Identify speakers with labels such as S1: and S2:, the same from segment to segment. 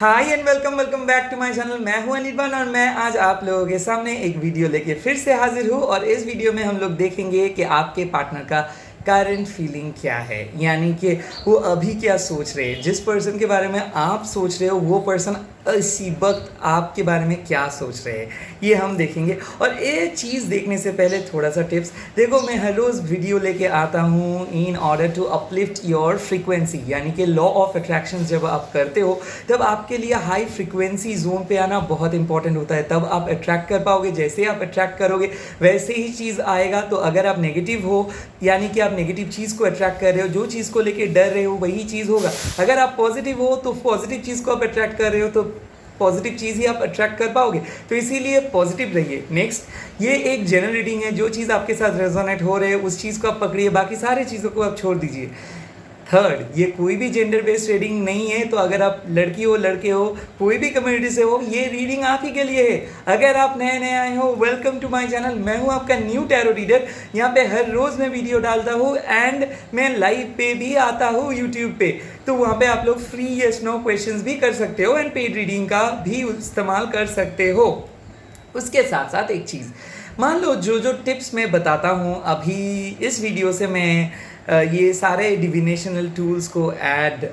S1: Hi and welcome welcome back to my channel. मैं हूं अनिर्बान और मैं आज आप लोगों के सामने एक वीडियो लेके फिर से हाजिर हूं। और इस वीडियो में हम लोग देखेंगे कि आपके पार्टनर का करंट फीलिंग क्या है, यानी कि वो अभी क्या सोच रहे हैं। जिस पर्सन के बारे में आप सोच रहे हो वो पर्सन इसी वक्त आपके बारे में क्या सोच रहे हैं, ये हम देखेंगे। और ये चीज़ देखने से पहले थोड़ा सा टिप्स देखो, मैं हर रोज़ वीडियो लेके आता हूँ in order to uplift your frequency, यानी कि लॉ ऑफ अट्रैक्शन जब आप करते हो तब आपके लिए हाई फ्रीक्वेंसी जोन पे आना बहुत इंपॉर्टेंट होता है। तब आप अट्रैक्ट कर पाओगे, जैसे आप अट्रैक्ट करोगे वैसे ही चीज़ आएगा। तो अगर आप नेगेटिव हो, यानी कि आप नेगेटिव चीज़ को अट्रैक्ट कर रहे हो, जो चीज़ को लेके डर रहे हो वही चीज़ होगा। अगर आप पॉजिटिव हो तो पॉजिटिव चीज़ को आप अट्रैक्ट कर रहे हो तो पॉजिटिव चीज़ ही आप अट्रैक्ट कर पाओगे। तो इसीलिए पॉजिटिव रहिए। नेक्स्ट, ये एक जनरल रीडिंग है, जो चीज़ आपके साथ रेजोनेट हो रहे है उस चीज़ को आप पकड़िए, बाकी सारी चीज़ों को आप छोड़ दीजिए। थर्ड, ये कोई भी जेंडर बेस्ड रीडिंग नहीं है। तो अगर आप लड़की हो, लड़के हो, कोई भी कम्युनिटी से हो, ये रीडिंग आप ही के लिए है। अगर आप नए नए आए हो, वेलकम टू माय चैनल। मैं हूं आपका न्यू टैरो रीडर। यहाँ पे हर रोज़ मैं वीडियो डालता हूँ एंड मैं लाइव पे भी आता हूँ यूट्यूब पे। तो वहाँ पे आप लोग फ्री यस नो क्वेश्चंस भी कर सकते हो एंड पेड रीडिंग का भी इस्तेमाल कर सकते हो। उसके साथ साथ एक चीज़, मान लो जो जो टिप्स मैं बताता हूँ अभी इस वीडियो से, मैं ये सारे डिविनेशनल टूल्स को ऐड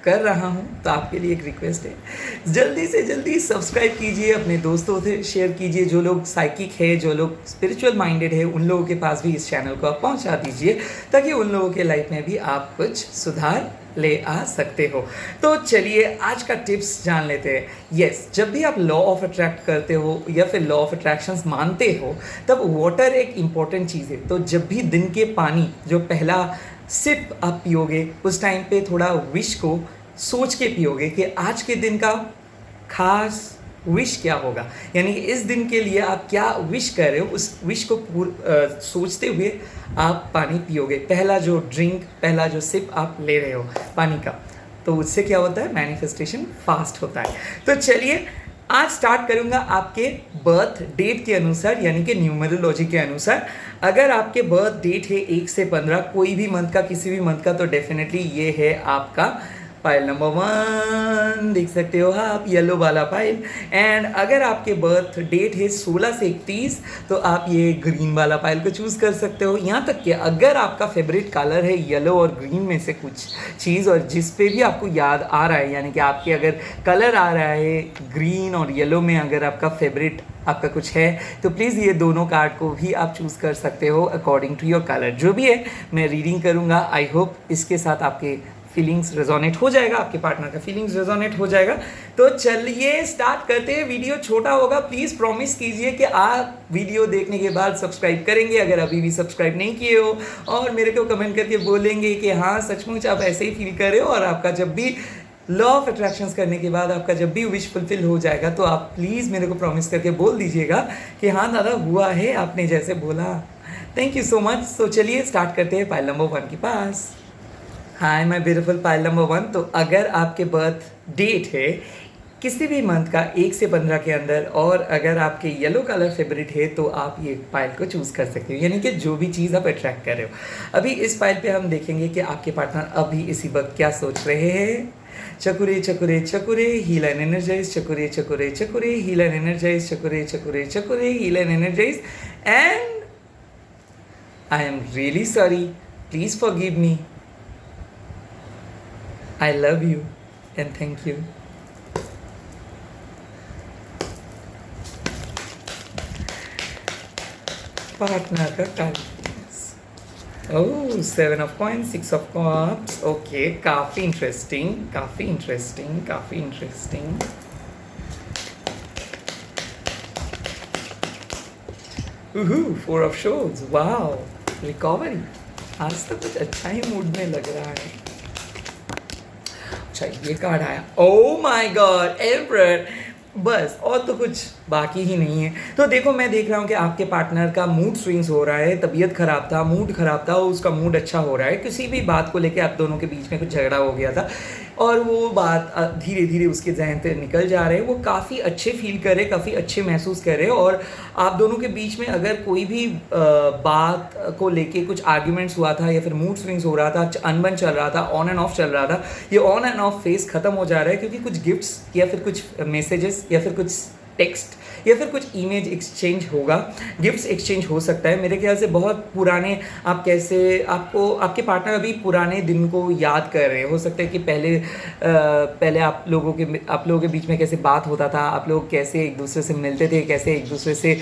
S1: कर रहा हूँ। तो आपके लिए एक रिक्वेस्ट है, जल्दी से जल्दी सब्सक्राइब कीजिए, अपने दोस्तों से शेयर कीजिए। जो लोग साइकिक है, जो लोग स्पिरिचुअल माइंडेड है, उन लोगों के पास भी इस चैनल को आप पहुँचा दीजिए, ताकि उन लोगों के लाइफ में भी आप कुछ सुधार ले आ सकते हो। तो चलिए आज का टिप्स जान लेते हैं। यस, जब भी आप लॉ ऑफ अट्रैक्ट करते हो या फिर लॉ ऑफ अट्रैक्शंस मानते हो, तब वाटर एक इम्पॉर्टेंट चीज़ है। तो जब भी दिन के पानी जो पहला सिप आप पियोगे, उस टाइम पे थोड़ा विश को सोच के पियोगे कि आज के दिन का खास विश क्या होगा, यानी कि इस दिन के लिए आप क्या विश कर रहे हो, उस विश को सोचते हुए आप पानी पियोगे। पहला जो ड्रिंक, पहला जो सिप आप ले रहे हो पानी का, तो उससे क्या होता है, मैनिफेस्टेशन फास्ट होता है। तो चलिए आज स्टार्ट करूंगा आपके बर्थ डेट के अनुसार, यानी कि न्यूमरोलॉजी के अनुसार। अगर आपके बर्थ डेट है 1 से 15, कोई भी मंथ का, किसी भी मंथ का, तो डेफिनेटली ये है आपका पाइल नंबर 1, देख सकते हो आप, येलो वाला पाइल। एंड अगर आपके बर्थ डेट है 16 से 31, तो आप ये ग्रीन वाला पाइल को चूज़ कर सकते हो। यहाँ तक कि अगर आपका फेवरेट कलर है येलो और ग्रीन में से कुछ चीज़, और जिस पे भी आपको याद आ रहा है, यानी कि आपके अगर कलर आ रहा है ग्रीन और येलो में, अगर आपका फेवरेट आपका कुछ है, तो प्लीज़ ये दोनों कार्ड को भी आप चूज़ कर सकते हो अकॉर्डिंग टू योर कलर। जो भी है मैं रीडिंग करूँगा, आई होप इसके साथ आपके फीलिंग्स रेजोनेट हो जाएगा, आपके पार्टनर का फीलिंग्स रेजोनेट हो जाएगा। तो चलिए स्टार्ट करते हैं। वीडियो छोटा होगा, प्लीज़ प्रॉमिस कीजिए कि आप वीडियो देखने के बाद सब्सक्राइब करेंगे, अगर अभी भी सब्सक्राइब नहीं किए हो, और मेरे को कमेंट करके बोलेंगे कि हाँ सचमुच आप ऐसे ही फील कर रहे हो। और आपका जब भी लॉ ऑफ अट्रैक्शंस करने के बाद आपका जब भी विश फुलफिल हो जाएगा, तो आप प्लीज़ मेरे को प्रॉमिस करके बोल दीजिएगा कि हाँ दादा हुआ है, आपने जैसे बोला। Thank you so much. तो चलिए स्टार्ट करते हैं पाइल नंबर 1 के पास। Hi my beautiful pile number 1। तो अगर आपके बर्थ डेट है किसी भी मंथ का 1 से 15 के अंदर, और अगर आपके येलो कलर फेवरेट है, तो आप ये पाइल को चूज़ कर सकते हो, यानी कि जो भी चीज़ आप अट्रैक्ट कर रहे हो। अभी इस पाइल पे हम देखेंगे कि आपके पार्टनर अभी इसी वक्त क्या सोच रहे हैं। चकुरे चकुरे चकुरे, हील एंड एनर्जाइज, चकुरे चकुरे चकुरे, हील एंड एनर्जाइज, चकुरे चकुरे चकुरे, heal and energize. And I am really sorry, please forgive me, I love you and thank you. Partner का kindness. Oh, 7 of coins, 6 of cups. Okay, काफ़ी interesting, काफ़ी interesting, काफ़ी interesting. Woohoo, 4 of swords. Wow, recovery. आज तो कुछ अच्छा ही mood में लग रहा है। अच्छा ये कार्ड आया, ओह माय गॉड, एम्परर। बस और तो कुछ बाकी ही नहीं है। तो देखो, मैं देख रहा हूँ कि आपके पार्टनर का मूड स्विंग्स हो रहा है, तबीयत खराब था, मूड खराब था, उसका मूड अच्छा हो रहा है, किसी भी बात को लेके आप दोनों के बीच में कुछ झगड़ा हो गया था। और वो बात धीरे धीरे उसके जहन से निकल जा रहे हैं, वो काफ़ी अच्छे फील कर रहे, काफ़ी अच्छे महसूस कर रहे। और आप दोनों के बीच में अगर कोई भी बात को लेके कुछ आर्ग्यूमेंट्स हुआ था या फिर मूड स्विंग्स हो रहा था, अनबन चल रहा था, ऑन एंड ऑफ चल रहा था, ये ऑन एंड ऑफ फेज ख़त्म हो जा रहा है, क्योंकि कुछ गिफ्ट्स या फिर कुछ मैसेजेस या फिर कुछ टेक्स्ट या फिर कुछ इमेज एक्सचेंज होगा, गिफ्ट्स एक्सचेंज हो सकता है। मेरे ख्याल से बहुत पुराने, आप कैसे आपको आपके पार्टनर अभी पुराने दिन को याद कर रहे हैं। हो सकता है कि पहले आप लोगों के बीच में कैसे बात होता था, आप लोग कैसे एक दूसरे से मिलते थे, कैसे एक दूसरे से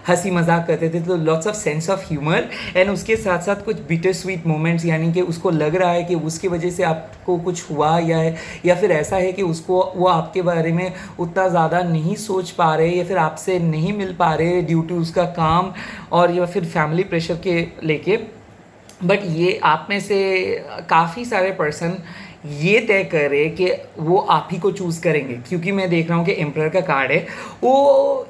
S1: हंसी मजाक करते थे, तो lots of sense of humour and उसके साथ साथ कुछ बिटर स्वीट मोमेंट्स, यानी कि उसको लग रहा है कि उसकी वजह से आपको कुछ हुआ या फिर ऐसा है कि वो आपके बारे में उतना ज़्यादा नहीं सोच पा रहे या फिर आपसे नहीं मिल पा रहे ड्यू टू उसका काम और या फिर फैमिली प्रेशर के लेके। बट ये आप में से काफ़ी सारे पर्सन ये तय करे कि वो आप ही को चूज़ करेंगे, क्योंकि मैं देख रहा हूँ कि एम्परर का कार्ड है, वो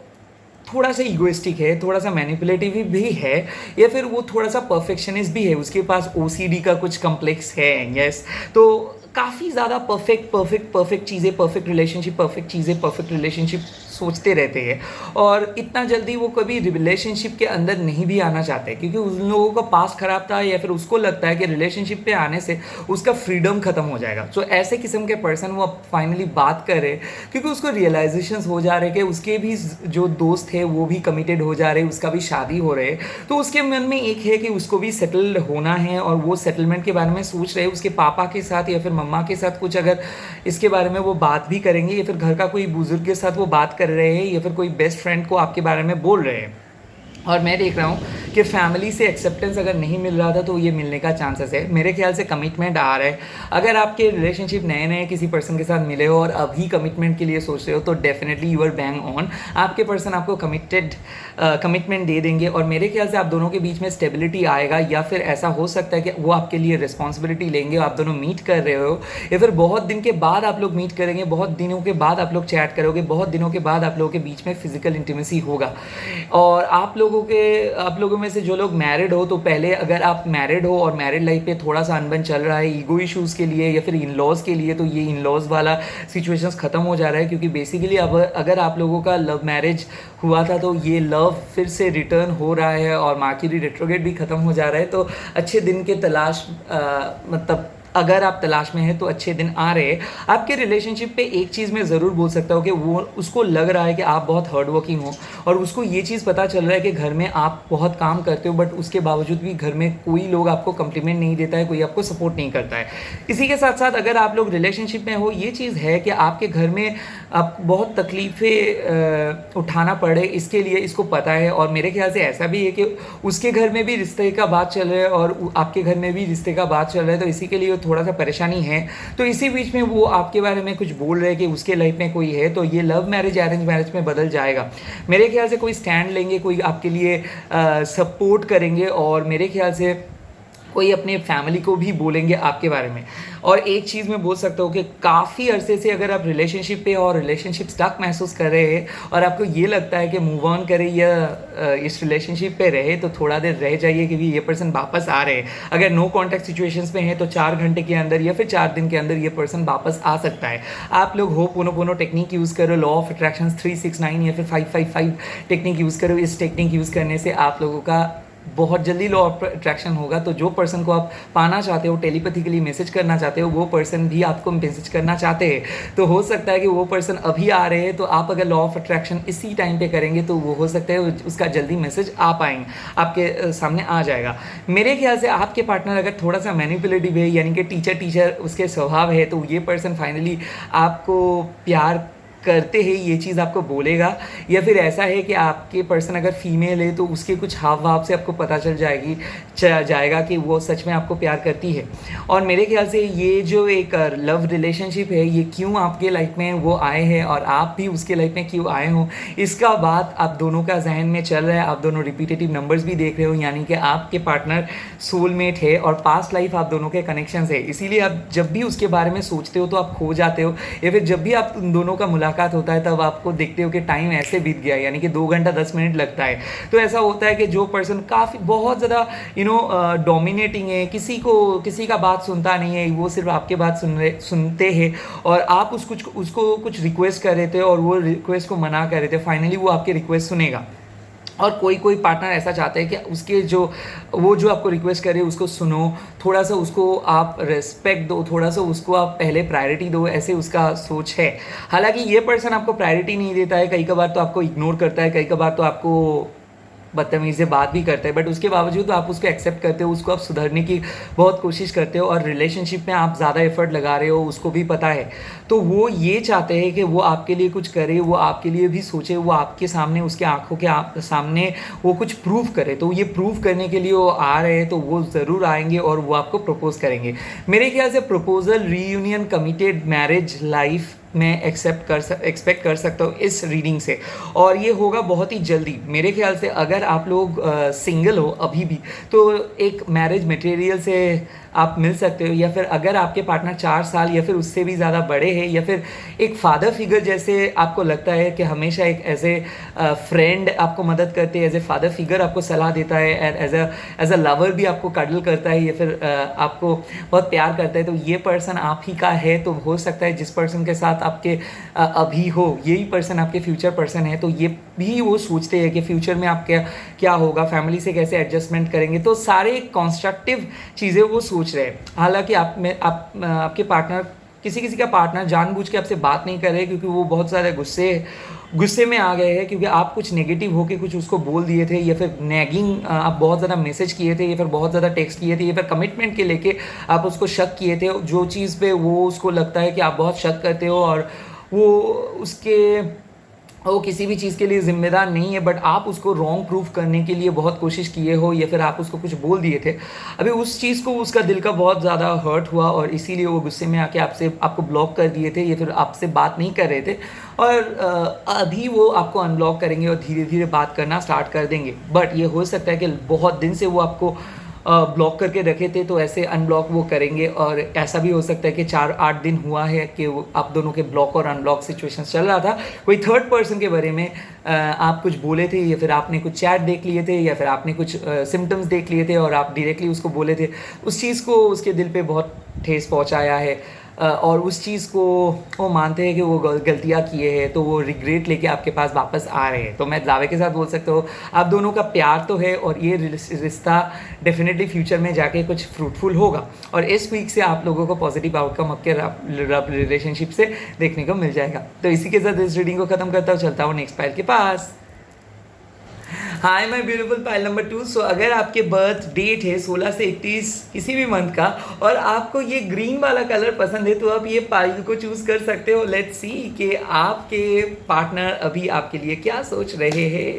S1: थोड़ा सा ईगोइस्टिक है, थोड़ा सा मैनिपुलेटिव भी है, या फिर वो थोड़ा सा परफेक्शनिस्ट भी है, उसके पास OCD का कुछ कम्प्लेक्स है। यस, तो काफ़ी ज़्यादा परफेक्ट चीज़ें, परफेक्ट रिलेशनशिप सोचते रहते हैं, और इतना जल्दी वो कभी रिलेशनशिप के अंदर नहीं भी आना चाहते, क्योंकि उन लोगों का पास्ट खराब था या फिर उसको लगता है कि रिलेशनशिप पे आने से उसका फ्रीडम ख़त्म हो जाएगा। सो ऐसे किस्म के पर्सन वो अब फाइनली बात कर रहे, क्योंकि उसको रियलाइजेशंस हो जा रहे कि उसके भी जो दोस्त है वो भी कमिटेड हो जा रहे, उसका भी शादी हो रहे, तो उसके मन में एक है कि उसको भी सेटल्ड होना है, और वो सेटलमेंट के बारे में सोच रहे। उसके पापा के साथ या फिर मम्मा के साथ कुछ अगर इसके बारे में वो बात भी करेंगे, या फिर घर का कोई बुजुर्ग के साथ वो बात कर रहे हैं, या फिर कोई बेस्ट फ्रेंड को आपके बारे में बोल रहे हैं। और मैं देख रहा हूँ कि फैमिली से एक्सेप्टेंस अगर नहीं मिल रहा था तो ये मिलने का चांसेस है। मेरे ख्याल से कमिटमेंट आ रहा है। अगर आपके रिलेशनशिप नए किसी पर्सन के साथ मिले हो और अभी कमिटमेंट के लिए सोच रहे हो, तो definitely you are bang on. आपके पर्सन आपको कमिटमेंट दे देंगे, और मेरे ख्याल से आप दोनों के बीच में स्टेबिलिटी आएगा, या फिर ऐसा हो सकता है कि वो आपके लिए रिस्पॉन्सिबिलिटी लेंगे। आप दोनों मीट कर रहे हो, या फिर बहुत दिन के बाद आप लोग मीट करेंगे, बहुत दिनों के बाद आप लोग चैट करोगे, बहुत दिनों के बाद आप लोगों के बीच में फिजिकल इंटीमेसी होगा। और आप लोगों में से जो लोग मैरिड हो, तो पहले अगर आप मैरिड हो और मैरिड लाइफ पे थोड़ा सा अनबन चल रहा है ईगो इश्यूज़ के लिए या फिर इन लॉज के लिए, तो ये इन लॉज वाला सिचुएशंस ख़त्म हो जा रहा है, क्योंकि बेसिकली अब अगर आप लोगों का लव मैरिज हुआ था तो ये लव फिर से रिटर्न हो रहा है, और मर्क्यूरी रेट्रोग्रेड भी ख़त्म हो जा रहा है। तो अच्छे दिन के तलाश मतलब अगर आप तलाश में हैं तो अच्छे दिन आ रहे हैं। आपके रिलेशनशिप पे एक चीज़ मैं ज़रूर बोल सकता हूँ कि वो उसको लग रहा है कि आप बहुत हार्ड वर्किंग हो, और उसको ये चीज़ पता चल रहा है कि घर में आप बहुत काम करते हो, बट उसके बावजूद भी घर में कोई लोग आपको कम्प्लीमेंट नहीं देता है, कोई आपको सपोर्ट नहीं करता है। इसी के साथ साथ अगर आप लोग रिलेशनशिप में हो, ये चीज़ है कि आपके घर में आप बहुत तकलीफ़ें उठाना पड़े इसके लिए, इसको पता है। और मेरे ख्याल से ऐसा भी है कि उसके घर में भी रिश्ते का बात चल रहा है और आपके घर में भी रिश्ते का बात चल रहा है, तो इसी के लिए थोड़ा सा परेशानी है। तो इसी बीच में वो आपके बारे में कुछ बोल रहे हैं कि उसके लाइफ में कोई है, तो ये लव मैरिज अरेंज मैरिज में बदल जाएगा। मेरे ख्याल से कोई स्टैंड लेंगे, कोई आपके लिए सपोर्ट करेंगे, और मेरे ख्याल से कोई अपने फैमिली को भी बोलेंगे आपके बारे में। और एक चीज़ मैं बोल सकता हूँ कि काफ़ी अरसे से अगर आप रिलेशनशिप पे और रिलेशनशिप स्टक महसूस कर रहे हैं और आपको ये लगता है कि मूव ऑन करें या इस रिलेशनशिप पे रहे, तो थोड़ा देर रह जाइए, क्योंकि ये पर्सन वापस आ रहे हैं। अगर नो कॉन्टैक्ट सिचुएशंस में है तो 4 घंटे के अंदर या फिर 4 दिन के अंदर ये पर्सन वापस आ सकता है। आप लोग होपोनोपोनो टेक्निक यूज़ करो, लॉ ऑफ अट्रैक्शन 369 या फिर 555 टेक्निक यूज़ करो। इस टेक्निक यूज़ करने से आप लोगों का बहुत जल्दी लॉ ऑफ अट्रैक्शन होगा। तो जो पर्सन को आप पाना चाहते हो, टेलीपैथिकली मैसेज करना चाहते हो, वो पर्सन भी आपको मैसेज करना चाहते हैं, तो हो सकता है कि वो पर्सन अभी आ रहे हैं, तो आप अगर लॉ ऑफ अट्रैक्शन इसी टाइम पे करेंगे तो वो हो सकता है उसका जल्दी मैसेज आ पाएंगे, आपके सामने आ जाएगा। मेरे ख्याल से आपके पार्टनर अगर थोड़ा सा मैनिपुलेटिव है, यानी कि टीचर उसके स्वभाव है, तो ये पर्सन फाइनली आपको प्यार करते हैं ये चीज़ आपको बोलेगा। या फिर ऐसा है कि आपके पर्सन अगर फीमेल है तो उसके कुछ हाव भाव से आपको पता चल जाएगा कि वो सच में आपको प्यार करती है। और मेरे ख्याल से ये जो एक लव रिलेशनशिप है, ये क्यों आपके लाइफ में वो आए हैं और आप भी उसके लाइफ में क्यों आए हो, इसका बात आप दोनों का जहन में चल रहा है। आप दोनों रिपीटेटिव नंबर्स भी देख रहे हो, यानी कि आपके पार्टनर सोलमेट है और पास्ट लाइफ आप दोनों के कनेक्शन है। इसीलिए आप जब भी उसके बारे में सोचते हो तो आप खो जाते हो, या फिर जब भी आप दोनों का मुलाकात होता है तब आपको देखते हो कि टाइम ऐसे बीत गया, यानी कि 2 घंटा 10 मिनट लगता है। तो ऐसा होता है कि जो पर्सन काफ़ी बहुत ज़्यादा डोमिनेटिंग है, किसी का बात सुनता नहीं है, वो सिर्फ आपके बात सुनते हैं, और आप उसको कुछ रिक्वेस्ट कर रहे थे और वो रिक्वेस्ट को मना कर रहे थे, फाइनली वो आपके रिक्वेस्ट सुनेगा। और कोई पार्टनर ऐसा चाहता है कि उसके वो जो आपको रिक्वेस्ट करे उसको सुनो, थोड़ा सा उसको आप रिस्पेक्ट दो, थोड़ा सा उसको आप पहले प्रायोरिटी दो, ऐसे उसका सोच है। हालांकि ये पर्सन आपको प्रायोरिटी नहीं देता है, कई कबार तो आपको इग्नोर करता है, कई कबार तो आपको बदतमीज़ी से बात भी करते हैं, बट उसके बावजूद तो आप उसको एक्सेप्ट करते हो, उसको आप सुधरने की बहुत कोशिश करते हो, और रिलेशनशिप में आप ज़्यादा एफर्ट लगा रहे हो, उसको भी पता है। तो वो ये चाहते हैं कि वो आपके लिए कुछ करे, वो आपके लिए भी सोचे, वो आपके सामने, उसके आंखों के सामने वो कुछ प्रूव करे। तो ये प्रूव करने के लिए वो आ रहे हैं, तो वो ज़रूर आएंगे और वो आपको प्रपोज करेंगे। मेरे ख्याल से proposal, reunion, committed marriage life मैं एक्सपेक्ट कर सकता हूँ इस रीडिंग से, और ये होगा बहुत ही जल्दी। मेरे ख्याल से अगर आप लोग सिंगल हो अभी भी, तो एक मैरिज मटेरियल से आप मिल सकते हो, या फिर अगर आपके पार्टनर 4 साल या फिर उससे भी ज़्यादा बड़े हैं, या फिर एक फादर फिगर जैसे आपको लगता है कि हमेशा एक एज ए फ्रेंड आपको मदद करते हैं, एज ए फादर फिगर आपको सलाह देता है, एज अ लवर भी आपको कडल करता है, या फिर आपको बहुत प्यार करता है, तो ये पर्सन आप ही का है। तो हो सकता है जिस पर्सन के साथ आपके अभी हो, यही पर्सन आपके फ्यूचर पर्सन है, तो ये भी वो सोचते हैं कि फ्यूचर में आप क्या होगा, फैमिली से कैसे एडजस्टमेंट करेंगे, तो सारे कॉन्स्ट्रक्टिव चीज़ें वो सोच रहे हैं। हालांकि आपके पार्टनर, किसी का पार्टनर जानबूझ के आपसे बात नहीं कर रहे, क्योंकि वो बहुत ज़्यादा गुस्से में आ गए हैं, क्योंकि आप कुछ नेगेटिव होके कुछ उसको बोल दिए थे, या फिर नैगिंग आप बहुत ज़्यादा मैसेज किए थे, या फिर बहुत ज़्यादा टेक्स्ट किए थे, या फिर कमिटमेंट के लेके आप उसको शक किए थे, जो चीज़ पे वो उसको लगता है कि आप बहुत शक करते हो, और वो किसी भी चीज़ के लिए ज़िम्मेदार नहीं है, बट आप उसको रॉन्ग प्रूव करने के लिए बहुत कोशिश किए हो, या फिर आप उसको कुछ बोल दिए थे। अभी उस चीज़ को उसका दिल का बहुत ज़्यादा हर्ट हुआ, और इसीलिए वो गुस्से में आके आपको ब्लॉक कर दिए थे, या फिर आपसे बात नहीं कर रहे थे, और अभी वो आपको अनब्लॉक करेंगे और धीरे धीरे बात करना स्टार्ट कर देंगे। बट ये हो सकता है कि बहुत दिन से वो आपको ब्लॉक करके रखे थे, तो ऐसे अनब्लॉक वो करेंगे। और ऐसा भी हो सकता है कि 4-8 दिन हुआ है कि आप दोनों के ब्लॉक और अनब्लॉक सिचुएशन चल रहा था, कोई थर्ड पर्सन के बारे में आप कुछ बोले थे, या फिर आपने कुछ चैट देख लिए थे, या फिर आपने कुछ सिम्टम्स देख लिए थे और आप डायरेक्टली उसको बोले थे। उस चीज़ को उसके दिल पे बहुत ठेस पहुंचाया है, और उस चीज़ को वो मानते हैं कि वो गलतियाँ किए हैं, तो वो रिग्रेट लेके आपके पास वापस आ रहे हैं। तो मैं दावे के साथ बोल सकता हूँ आप दोनों का प्यार तो है, और ये रिश्ता डेफिनेटली फ्यूचर में जाके कुछ फ्रूटफुल होगा, और इस वीक से आप लोगों को पॉजिटिव आउटकम आपके रिलेशनशिप से देखने को मिल जाएगा। तो इसी के साथ इस रीडिंग को ख़त्म करता हूँ, चलता हूँ नेक्स्ट पाइल के पास। Hi my beautiful pile number 2। So अगर आपके बर्थ डेट है 16 से 31 किसी भी मंथ का, और आपको ये ग्रीन वाला कलर पसंद है, तो आप ये पाइल को चूज कर सकते हो। लेट्स सी कि आपके पार्टनर अभी आपके लिए क्या सोच रहे हैं।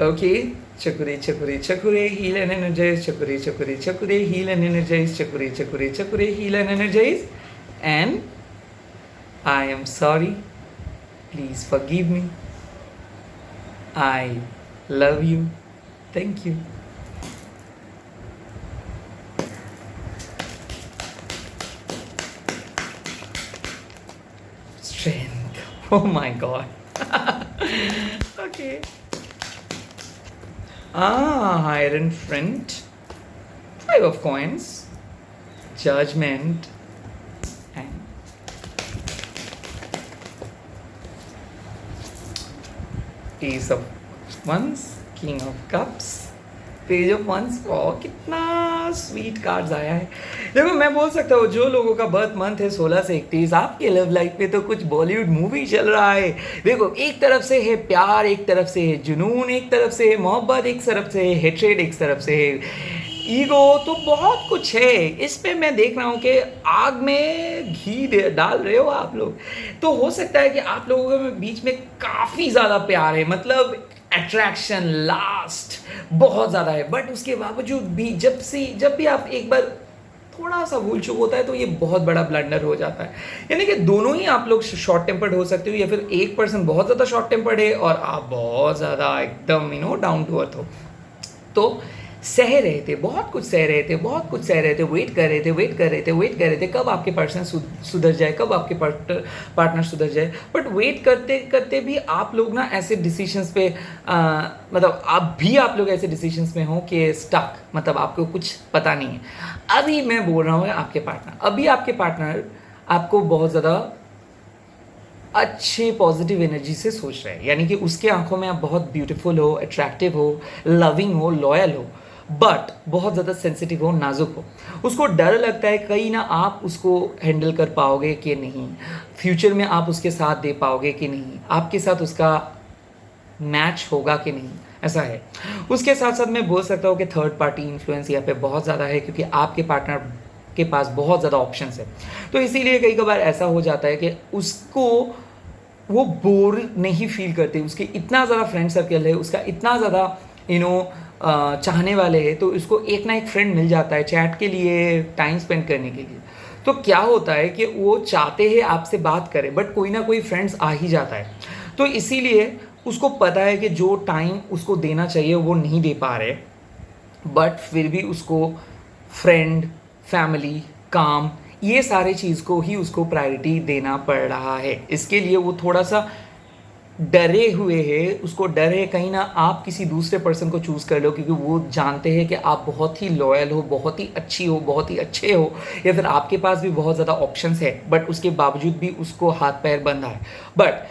S1: ओके, चकुरे चकुरे चकुरे, हील एंड एनर्जाइज, चकुरे चकुरे चकुरे, हील एंड एनर्जाइज, चकुरे चकुरे चकुरे, heal and energize, and I am sorry, please forgive me, I love you, thank you. Strength, oh my god. Okay. Hierophant, 5 of coins, judgment, Ace of Wands, King of Cups, Page of Wands। कितना sweet cards आया है। देखो, मैं बोल सकता हूँ जो लोगों का बर्थ मंथ है 16 से 31, आपके लव लाइफ में तो कुछ बॉलीवुड मूवी चल रहा है। देखो, एक तरफ से है प्यार, एक तरफ से है जुनून, एक तरफ से है मोहब्बत, एक तरफ से है हेट्रेड, एक तरफ से है ईगो, तो बहुत कुछ है इस पे। मैं देख रहा हूँ कि आग में घी डाल रहे हो आप लोग। तो हो सकता है कि आप लोगों के बीच में काफ़ी ज़्यादा प्यार है, मतलब अट्रैक्शन लास्ट बहुत ज़्यादा है, बट उसके बावजूद भी जब भी आप एक बार थोड़ा सा भूल चूक होता है, तो ये बहुत बड़ा ब्लंडर हो जाता है। यानी कि दोनों ही आप लोग शॉर्ट टेम्पर्ड हो सकते हो, या फिर एक पर्सन बहुत ज़्यादा शॉर्ट टेम्पर्ड है और आप बहुत ज़्यादा एकदम डाउन टू अर्थ हो। तो सह रहे थे, बहुत कुछ सह रहे थे, बहुत कुछ सह रहे थे, वेट कर रहे थे, वेट कर रहे थे, वेट कर रहे थे कब आपके पर्सन सुधर जाए, कब आपके पार्टनर सुधर जाए। बट वेट करते करते भी आप लोग ना ऐसे डिसीजंस पे मतलब आप लोग ऐसे डिसीजंस में हो कि स्टक, मतलब आपको कुछ पता नहीं है। अभी मैं बोल रहा हूँ आपके पार्टनर, अभी आपके पार्टनर आपको बहुत ज़्यादा अच्छे पॉजिटिव एनर्जी से सोच रहे हैं, यानी कि उसके आंखों में आप बहुत ब्यूटीफुल हो, अट्रैक्टिव हो, लविंग हो, लॉयल हो, बट बहुत ज़्यादा सेंसिटिव हो, नाजुक हो। उसको डर लगता है कहीं ना आप उसको हैंडल कर पाओगे कि नहीं, फ्यूचर में आप उसके साथ दे पाओगे कि नहीं, आपके साथ उसका मैच होगा कि नहीं, ऐसा है। उसके साथ साथ मैं बोल सकता हूँ कि थर्ड पार्टी इन्फ्लुएंस यहाँ पे बहुत ज़्यादा है, क्योंकि आपके पार्टनर के पास बहुत ज़्यादा ऑप्शंस है। तो इसीलिए कई बार ऐसा हो जाता है कि उसको वो बोर नहीं फील करते, उसके इतना ज़्यादा फ्रेंड सर्कल है, उसका इतना ज़्यादा चाहने वाले हैं, तो उसको एक ना एक फ्रेंड मिल जाता है चैट के लिए, टाइम स्पेंड करने के लिए। तो क्या होता है कि वो चाहते हैं आपसे बात करें, बट कोई ना कोई फ्रेंड्स आ ही जाता है। तो इसीलिए उसको पता है कि जो टाइम उसको देना चाहिए वो नहीं दे पा रहे, बट फिर भी उसको फ्रेंड, फैमिली, काम, ये सारे चीज़ को ही उसको प्रायोरिटी देना पड़ रहा है। इसके लिए वो थोड़ा सा डरे हुए हैं, उसको डर है कहीं ना आप किसी दूसरे पर्सन को चूज़ कर लो, क्योंकि वो जानते हैं कि आप बहुत ही लॉयल हो, बहुत ही अच्छी हो, बहुत ही अच्छे हो, या फिर आपके पास भी बहुत ज़्यादा ऑप्शंस है, बट उसके बावजूद भी उसको हाथ पैर बंधा है। बट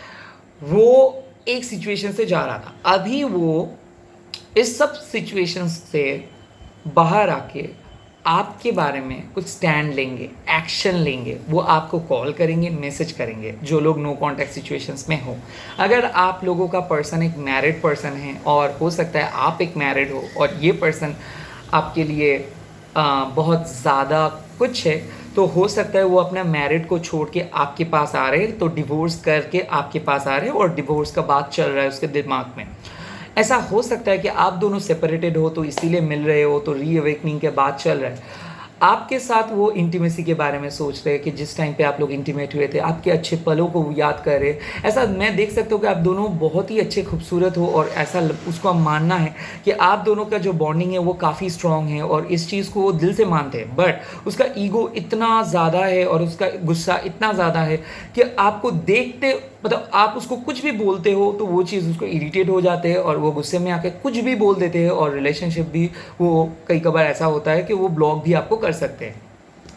S1: वो एक सिचुएशन से जा रहा था, अभी वो इस सब सिचुएशन से बाहर आके आपके बारे में कुछ स्टैंड लेंगे, एक्शन लेंगे। वो आपको कॉल करेंगे, मैसेज करेंगे, जो लोग नो कांटेक्ट सिचुएशंस में हो। अगर आप लोगों का पर्सन एक मैरिड पर्सन है, और हो सकता है आप एक मैरिड हो और ये पर्सन आपके लिए बहुत ज़्यादा कुछ है, तो हो सकता है वो अपना मैरिड को छोड़ के आपके पास आ रहे हैं, तो डिवोर्स करके आपके पास आ रहे हैं और डिवोर्स का बात चल रहा है उसके दिमाग में। ऐसा हो सकता है कि आप दोनों सेपरेटेड हो तो इसीलिए मिल रहे हो, तो रीअवेकनिंग के बाद चल रहा है। आपके साथ वो इंटीमेसी के बारे में सोच रहे हैं कि जिस टाइम पे आप लोग इंटीमेट हुए थे, आपके अच्छे पलों को याद कर रहे हैं। ऐसा मैं देख सकता हूँ कि आप दोनों बहुत ही अच्छे खूबसूरत हो, और ऐसा उसको मानना है कि आप दोनों का जो बॉन्डिंग है वो काफ़ी स्ट्रॉन्ग है, और इस चीज़ को वो दिल से मानते हैं। बट उसका ईगो इतना ज़्यादा है और उसका गुस्सा इतना ज़्यादा है कि आपको देखते, मतलब आप उसको कुछ भी बोलते हो तो वो चीज़ उसको इरिटेट हो जाते हैं, और वो गुस्से में आके कुछ भी बोल देते हैं, और रिलेशनशिप भी वो कई बार ऐसा होता है कि वो ब्लॉक भी आपको कर सकते हैं।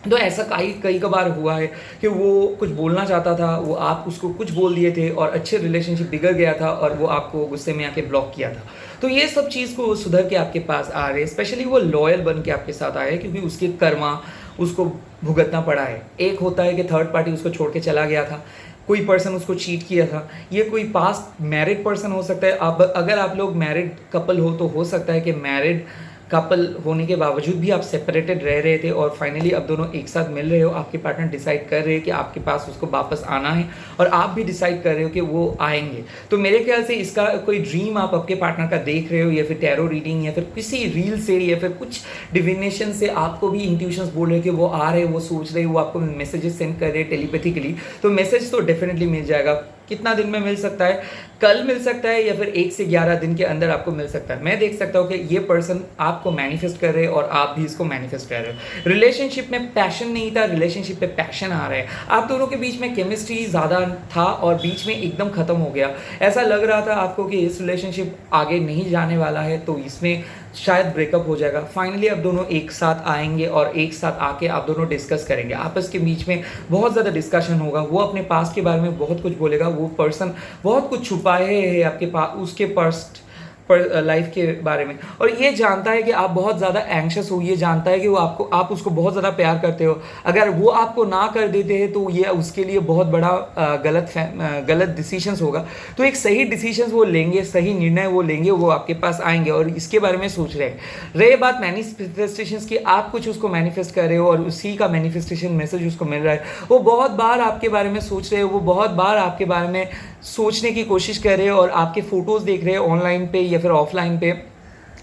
S1: तो ऐसा कई बार हुआ है कि वो कुछ बोलना चाहता था, वो आप उसको कुछ बोल दिए थे, और अच्छे रिलेशनशिप बिगड़ गया था, और वो आपको गुस्से में आके ब्लॉक किया था। तो ये सब चीज़ को सुधर के आपके पास आ रहे, स्पेशली वो लॉयल बन के आपके साथ आए, क्योंकि उसके कर्मा उसको भुगतना पड़ा है। एक होता है कि थर्ड पार्टी उसको छोड़ के चला गया था, कोई पर्सन उसको चीट किया था, ये कोई पास्ट मैरिड पर्सन हो सकता है। अब अगर आप लोग मैरिड कपल हो तो हो सकता है कि मैरिड कपल होने के बावजूद भी आप सेपरेटेड रह रहे थे, और फाइनली अब दोनों एक साथ मिल रहे हो। आपके पार्टनर डिसाइड कर रहे हैं कि आपके पास उसको वापस आना है, और आप भी डिसाइड कर रहे हो कि वो आएंगे। तो मेरे ख्याल से इसका कोई ड्रीम आप आपके पार्टनर का देख रहे हो, या फिर टैरो रीडिंग, या फिर किसी रील से, या फिर कुछ डिविनेशन से आपको भी इंट्यूशंस बोल रहे हैं कि वो आ रहे, वो सोच रहे, वो आपको मैसेजेस सेंड कर रहे हैं टेलीपैथिकली। तो मैसेज तो डेफिनेटली मिल जाएगा। कितना दिन में मिल सकता है? कल मिल सकता है, या फिर 1 से 11 दिन के अंदर आपको मिल सकता है। मैं देख सकता हूँ कि ये पर्सन आपको मैनिफेस्ट कर रहे हैं, और आप भी इसको मैनिफेस्ट कर रहे हो। रिलेशनशिप में पैशन नहीं था, रिलेशनशिप पे पैशन आ रहा है। आप दोनों के बीच में केमिस्ट्री ज़्यादा था, और बीच में एकदम ख़त्म हो गया। ऐसा लग रहा था आपको कि इस रिलेशनशिप आगे नहीं जाने वाला है, तो इसमें शायद ब्रेकअप हो जाएगा। फाइनली आप दोनों एक साथ आएंगे, और एक साथ आके आप दोनों डिस्कस करेंगे। आपस के बीच में बहुत ज़्यादा डिस्कशन होगा। वो अपने पास्ट के बारे में बहुत कुछ बोलेगा। वो पर्सन बहुत कुछ छुपाए है आपके पास, उसके पास्ट लाइफ के बारे में, और ये जानता है कि आप बहुत ज़्यादा एंग्शियस हो। ये जानता है कि वो आप उसको बहुत ज़्यादा प्यार करते हो। अगर वो आपको ना कर देते हैं तो ये उसके लिए बहुत बड़ा गलत डिसीजंस होगा। तो एक सही डिसीजंस वो लेंगे, सही निर्णय वो लेंगे, वो आपके पास आएंगे और इसके बारे में सोच रहे हैं। रही बात मैनिफेस्टेशंस की, आप कुछ उसको मैनिफेस्ट कर रहे हो और उसी का मैनिफेस्टेशन मैसेज उसको मिल रहा है। वो बहुत बार आपके बारे में सोच रहे हो, वो बहुत बार आपके बारे में सोचने की कोशिश कर रहे हो, और आपके फ़ोटोज़ देख रहे हैं ऑनलाइन पे या फिर ऑफलाइन पे,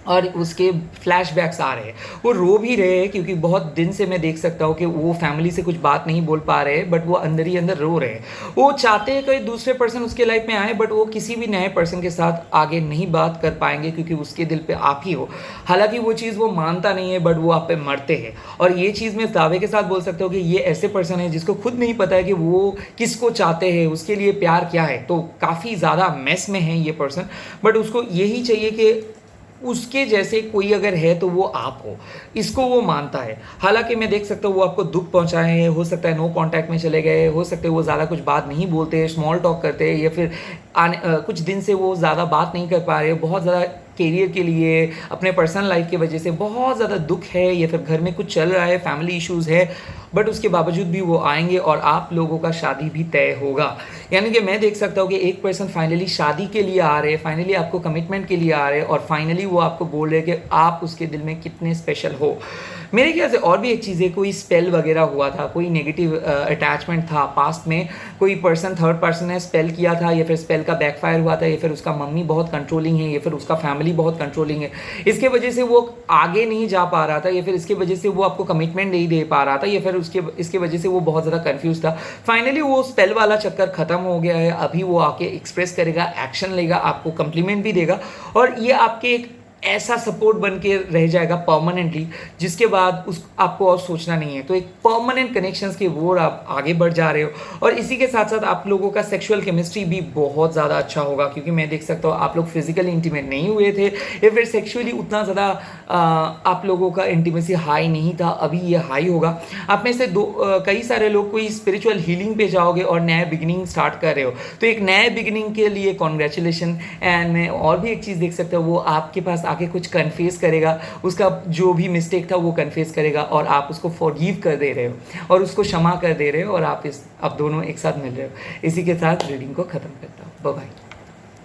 S1: और उसके फ्लैशबैक्स आ रहे हैं, वो रो भी रहे हैं क्योंकि बहुत दिन से मैं देख सकता हूँ कि वो फैमिली से कुछ बात नहीं बोल पा रहे हैं, बट वो अंदर ही अंदर रो रहे हैं। वो चाहते हैं कोई दूसरे पर्सन उसके लाइफ में आए, बट वो किसी भी नए पर्सन के साथ आगे नहीं बात कर पाएंगे क्योंकि उसके दिल पे आप ही हो। हालांकि वो चीज़ वो मानता नहीं है, बट वो आप पे मरते हैं। और ये चीज़ मैं दावे के साथ बोल सकता हूँ कि ये ऐसे पर्सन है जिसको खुद नहीं पता है कि वो किसको चाहते हैं, उसके लिए प्यार क्या है। तो काफ़ी ज़्यादा मेस में है ये पर्सन, बट उसको यही चाहिए कि उसके जैसे कोई अगर है तो वो आप हो, इसको वो मानता है। हालांकि मैं देख सकता हूँ वो आपको दुख पहुंचाए हैं, हो सकता है नो कांटेक्ट में चले गए, हो सकता है वो ज़्यादा कुछ बात नहीं बोलते हैं, स्मॉल टॉक करते हैं, या फिर कुछ दिन से वो ज़्यादा बात नहीं कर पा रहे, बहुत ज़्यादा करियर के लिए, अपने पर्सनल लाइफ की वजह से बहुत ज़्यादा दुख है, या फिर घर में कुछ चल रहा है, फैमिली इश्यूज़ है, बट उसके बावजूद भी वो आएंगे और आप लोगों का शादी भी तय होगा। यानी कि मैं देख सकता हूँ कि एक पर्सन फाइनली शादी के लिए आ रहे हैं, फाइनली आपको कमिटमेंट के लिए आ रहे हैं, और फाइनली वो आपको बोल रहे हैं कि आप उसके दिल में कितने स्पेशल हो। मेरे ख्याल से और भी एक चीज़ है, कोई स्पेल वगैरह हुआ था, कोई नेगेटिव अटैचमेंट था पास्ट में, कोई पर्सन थर्ड पर्सन ने स्पेल किया था, या फिर स्पेल का बैकफायर हुआ था, या फिर उसका मम्मी बहुत कंट्रोलिंग है, या फिर उसका फैमिली बहुत कंट्रोलिंग है। इसके वजह से वो आगे नहीं जा पा रहा था, या फिर इसके वजह से वो आपको कमिटमेंट नहीं दे पा रहा था, या फिर इसके वजह से वो बहुत ज़्यादा कंफ्यूज था। फाइनली वो स्पेल वाला चक्कर खत्म हो गया है। अभी वो आके एक्सप्रेस करेगा, एक्शन लेगा, आपको कंप्लीमेंट भी देगा, और ये आपके एक ऐसा सपोर्ट बन के रह जाएगा परमानेंटली, जिसके बाद उस आपको और सोचना नहीं है। तो एक परमानेंट कनेक्शंस की ओर आप आगे बढ़ जा रहे हो, और इसी के साथ साथ आप लोगों का सेक्सुअल केमिस्ट्री भी बहुत ज़्यादा अच्छा होगा, क्योंकि मैं देख सकता हूँ आप लोग फिजिकली इंटीमेट नहीं हुए थे, या फिर सेक्सुअली उतना ज़्यादा आप लोगों का इंटीमेसी हाई नहीं था। अभी ये हाई होगा। आप में से कई सारे लोग कोई स्पिरिचुअल हीलिंग पे जाओगे और नया बिगिनिंग स्टार्ट कर रहे हो, तो एक नए बिगिनिंग के लिए कॉन्ग्रेचुलेशन। एंड मैं और भी एक चीज़ देख सकता हूँ, वो आपके पास आके कुछ कन्फेस करेगा, उसका जो भी मिस्टेक था वो कन्फेस करेगा, और आप उसको फॉरगिव कर दे रहे हो और उसको क्षमा कर दे रहे हो, और आप दोनों एक साथ मिल रहे हो। इसी के साथ रीडिंग को ख़त्म करता हूँ। Bye bye.